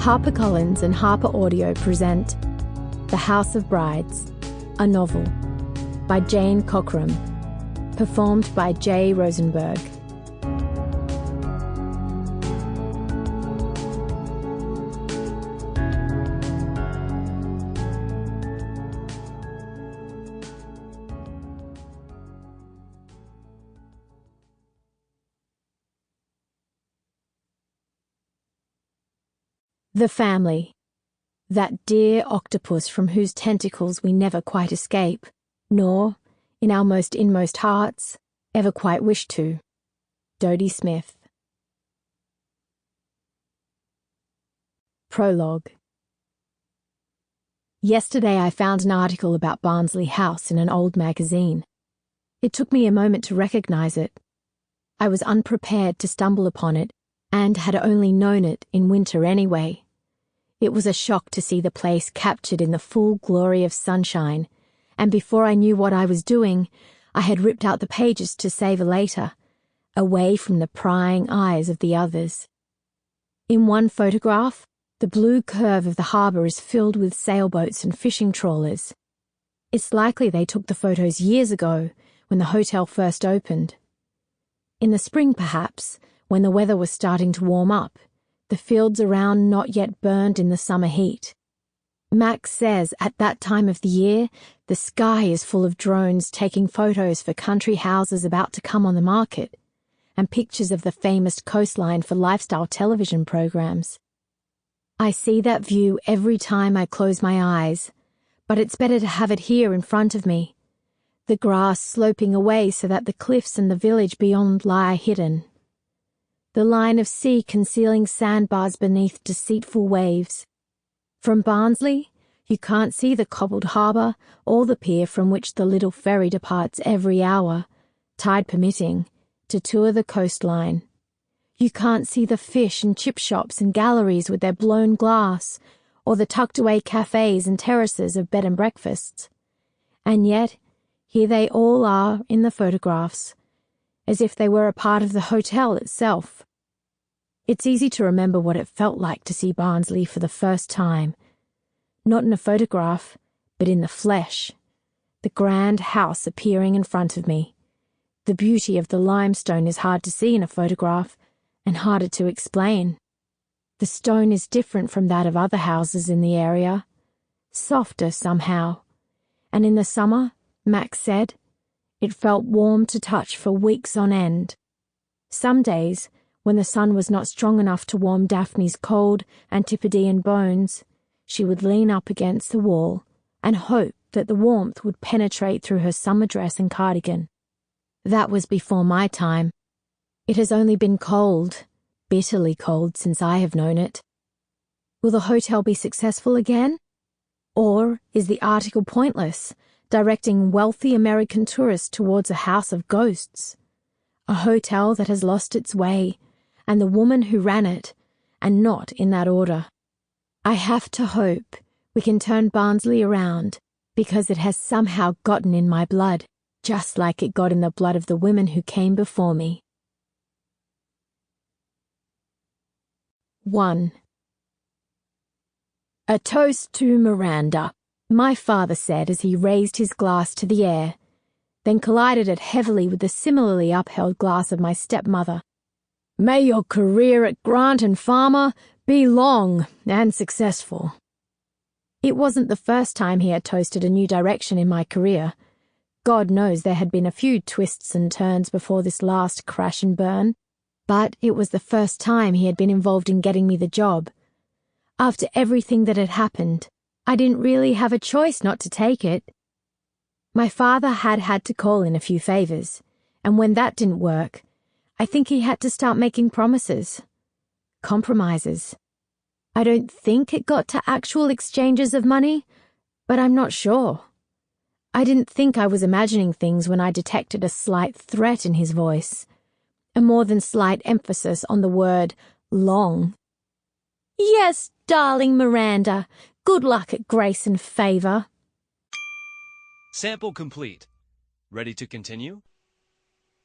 HarperCollins and HarperAudio present The House of Brides, a novel, by Jane Cockram, performed by Jaye Rosenberg. The family. That dear octopus from whose tentacles we never quite escape, nor, in our most inmost hearts, ever quite wish to. Dodie Smith. Prologue. Yesterday I found an article about Barnsley House in an old magazine. It took me a moment to recognize it. I was unprepared to stumble upon it, and had only known it in winter anyway. It was a shock to see the place captured in the full glory of sunshine, and before I knew what I was doing, I had ripped out the pages to savour later, away from the prying eyes of the others. In one photograph, the blue curve of the harbour is filled with sailboats and fishing trawlers. It's likely they took the photos years ago, when the hotel first opened. In the spring, perhaps, when the weather was starting to warm up, the fields around not yet burned in the summer heat. Max says at that time of the year, the sky is full of drones taking photos for country houses about to come on the market, and pictures of the famous coastline for lifestyle television programs. I see that view every time I close my eyes, but it's better to have it here in front of me, the grass sloping away so that the cliffs and the village beyond lie hidden. The line of sea concealing sandbars beneath deceitful waves. From Barnsley, you can't see the cobbled harbour or the pier from which the little ferry departs every hour, tide permitting, to tour the coastline. You can't see the fish and chip shops and galleries with their blown glass, or the tucked-away cafes and terraces of bed and breakfasts. And yet, here they all are in the photographs, as if they were a part of the hotel itself. It's easy to remember what it felt like to see Barnsley for the first time. Not in a photograph, but in the flesh. The grand house appearing in front of me. The beauty of the limestone is hard to see in a photograph, and harder to explain. The stone is different from that of other houses in the area. Softer somehow. And in the summer, Max said, it felt warm to touch for weeks on end. Some days, when the sun was not strong enough to warm Daphne's cold Antipodean bones, she would lean up against the wall and hope that the warmth would penetrate through her summer dress and cardigan. That was before my time. It has only been cold, bitterly cold, since I have known it. Will the hotel be successful again? Or is the article pointless, directing wealthy American tourists towards a house of ghosts? A hotel that has lost its way, and the woman who ran it, and not in that order. I have to hope we can turn Barnsley around, because it has somehow gotten in my blood, just like it got in the blood of the women who came before me. 1. A toast to Miranda, my father said as he raised his glass to the air, then collided it heavily with the similarly upheld glass of my stepmother. May your career at Grant and Farmer be long and successful. It wasn't the first time he had toasted a new direction in my career. God knows there had been a few twists and turns before this last crash and burn, but it was the first time he had been involved in getting me the job. After everything that had happened, I didn't really have a choice not to take it. My father had to call in a few favours, and when that didn't work, I think he had to start making promises. Compromises. I don't think it got to actual exchanges of money, but I'm not sure. I didn't think I was imagining things when I detected a slight threat in his voice, a more than slight emphasis on the word long. Yes, darling Miranda, good luck at grace and favour. Sample complete. Ready to continue?